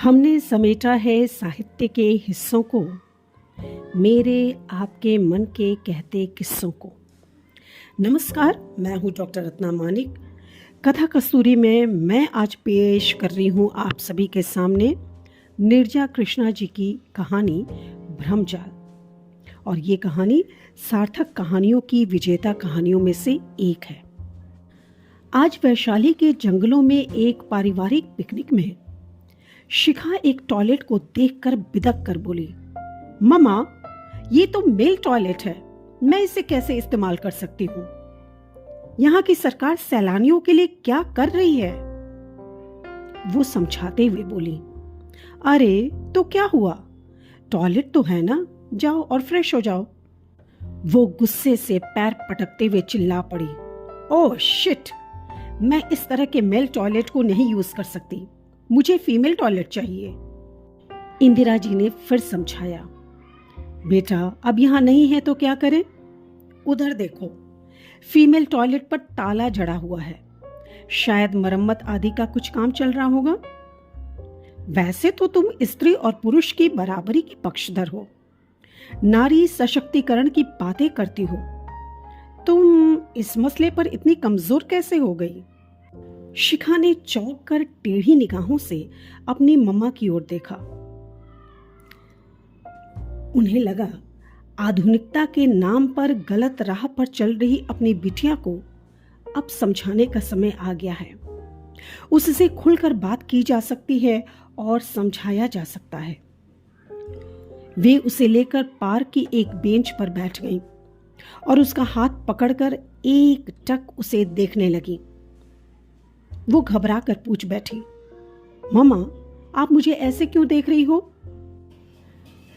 हमने समेटा है साहित्य के हिस्सों को, मेरे आपके मन के कहते किस्सों को। नमस्कार, मैं हूँ डॉक्टर रत्ना मानिक। कथा कस्तूरी में मैं आज पेश कर रही हूँ आप सभी के सामने नीरजा कृष्णा जी की कहानी भ्रमजाल। और ये कहानी सार्थक कहानियों की विजेता कहानियों में से एक है। आज वैशाली के जंगलों में एक पारिवारिक पिकनिक में शिखा एक टॉयलेट को देखकर बिदक कर बोली, मम्मा, ये तो मेल टॉयलेट है, मैं इसे कैसे इस्तेमाल कर सकती हूँ? यहाँ की सरकार सैलानियों के लिए क्या कर रही है? वो समझाते हुए बोली, अरे तो क्या हुआ, टॉयलेट तो है ना, जाओ और फ्रेश हो जाओ। वो गुस्से से पैर पटकते हुए चिल्ला पड़ी, ओह शिट, मैं इस तरह के मेल टॉयलेट को नहीं यूज कर सकती, मुझे फीमेल टॉयलेट चाहिए। इंदिरा जी ने फिर समझाया, बेटा अब यहाँ नहीं है तो क्या करें? उधर देखो, फीमेल टॉयलेट पर ताला जड़ा हुआ है, शायद मरम्मत आदि का कुछ काम चल रहा होगा। वैसे तो तुम स्त्री और पुरुष की बराबरी की पक्षधर हो, नारी सशक्तिकरण की बातें करती हो, तुम इस मसले पर इतनी कमजोर कैसे हो गई? शिखा ने चौंक कर टेढ़ी निगाहों से अपनी मम्मा की ओर देखा। उन्हें लगा आधुनिकता के नाम पर गलत राह पर चल रही अपनी बिटिया को अब समझाने का समय आ गया है। उससे खुलकर बात की जा सकती है और समझाया जा सकता है। वे उसे लेकर पार्क की एक बेंच पर बैठ गईं और उसका हाथ पकड़कर एक टक उसे देखने लगी। वो घबरा कर पूछ बैठी, मम्मा, आप मुझे ऐसे क्यों देख रही हो?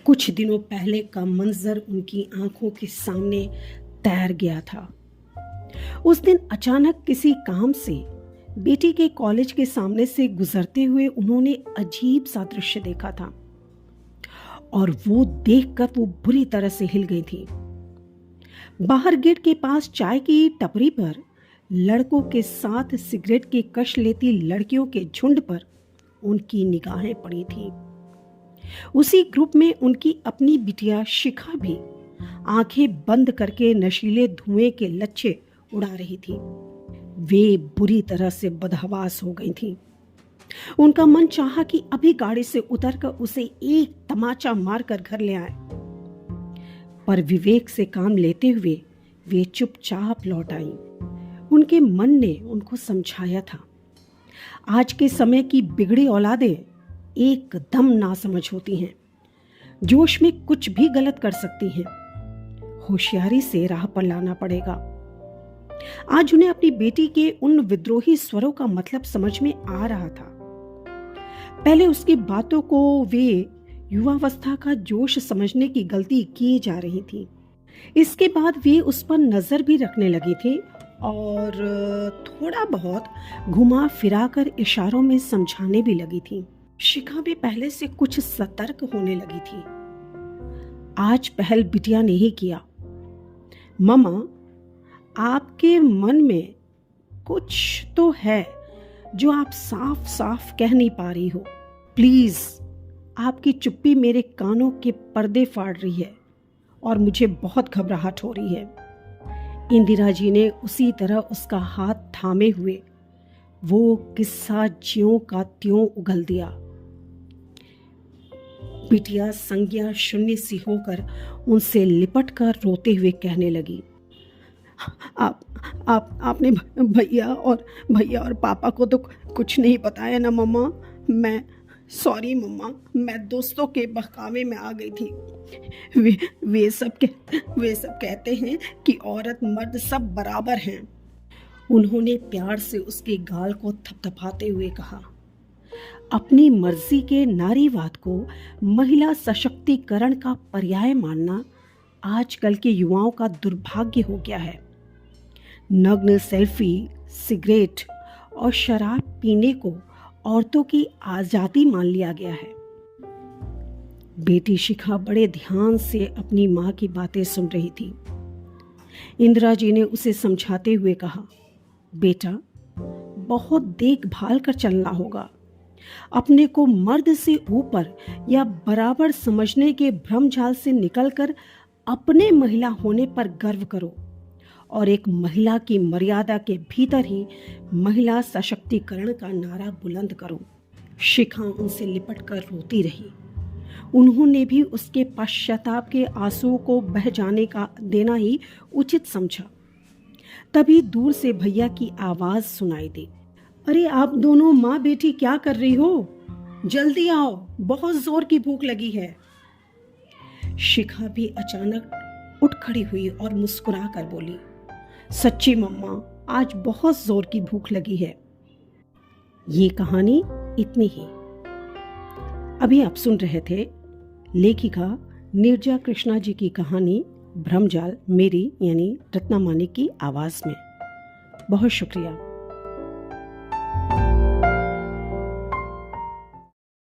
कुछ दिनों पहले का मंजर उनकी आंखों के सामने तैर गया था। उस दिन अचानक किसी काम से बेटी के कॉलेज के सामने से गुजरते हुए उन्होंने अजीब सा दृश्य देखा था और वो देखकर वो बुरी तरह से हिल गई थी। बाहर गेट के पास चाय की टपरी पर लड़कों के साथ सिगरेट की कश लेती लड़कियों के झुंड पर उनकी निगाहें पड़ी थीं। उसी ग्रुप में उनकी अपनी बिटिया शिखा भी आंखें बंद करके नशीले धुएं के लच्छे उड़ा रही थी। वे बुरी तरह से बदहवास हो गई थीं। उनका मन चाहा कि अभी गाड़ी से उतरकर उसे एक तमाचा मारकर घर ले आए, पर विवेक से काम लेते हुए वे चुपचाप लौट आईं। उनके मन ने उनको समझाया था, आज के समय की बिगड़ी औलादें एकदम नासमझ होती हैं, जोश में कुछ भी गलत कर सकती हैं, होशियारी से राह पर लाना पड़ेगा। आज उन्हें अपनी बेटी के उन विद्रोही स्वरों का मतलब समझ में आ रहा था। पहले उसकी बातों को वे युवावस्था का जोश समझने की गलती किए जा रही थी। इसके बाद वे उस पर नजर भी रखने लगी थी और थोड़ा बहुत घुमा फिरा कर इशारों में समझाने भी लगी थी। शिखा भी पहले से कुछ सतर्क होने लगी थी। आज पहल बिटिया ने ही किया, मम्मा, आपके मन में कुछ तो है जो आप साफ साफ कह नहीं पा रही हो। प्लीज, आपकी चुप्पी मेरे कानों के पर्दे फाड़ रही है और मुझे बहुत घबराहट हो रही है। इंदिरा जी ने उसी तरह उसका हाथ थामे हुए वो किस्सा ज्यों का त्यों उगल दिया। बिटिया संज्ञा शून्य सी होकर उनसे लिपट कर रोते हुए कहने लगी, आपने भैया और पापा को तो कुछ नहीं बताया ना मम्मा? मैं सॉरी मम्मा, मैं दोस्तों के बहकावे में आ गई थी। वे सब कहते हैं कि औरत मर्द सब बराबर हैं। उन्होंने प्यार से उसके गाल को थपथपाते हुए कहा, अपनी मर्जी के नारीवाद को महिला सशक्तिकरण का पर्याय मानना आजकल के युवाओं का दुर्भाग्य हो गया है। नग्न सेल्फी, सिगरेट और शराब पीने को औरतों की आजादी मान लिया गया है। बेटी शिखा बड़े ध्यान से अपनी माँ की बातें सुन रही थी। इंदिरा जी ने उसे समझाते हुए कहा, बेटा, बहुत देखभाल कर चलना होगा, अपने को मर्द से ऊपर या बराबर समझने के भ्रमजाल से निकलकर अपने महिला होने पर गर्व करो और एक महिला की मर्यादा के भीतर ही महिला सशक्तिकरण का नारा बुलंद करो। शिखा उनसे लिपटकर रोती रही। उन्होंने भी उसके पश्चाताप के आंसुओं को बह जाने का देना ही उचित समझा। तभी दूर से भैया की आवाज सुनाई दी। अरे आप दोनों माँ बेटी क्या कर रही हो? जल्दी आओ, बहुत जोर की भूख लगी है। शिखा भी अचानक उठ खड़ी हुई और मुस्कुरा कर बोली, सच्ची मम्मा, आज बहुत जोर की भूख लगी है। ये कहानी इतनी ही। अभी आप सुन रहे थे लेखिका नीरजा कृष्णा जी की कहानी भ्रमजाल, मेरी यानी रत्ना मानिक की आवाज में। बहुत शुक्रिया।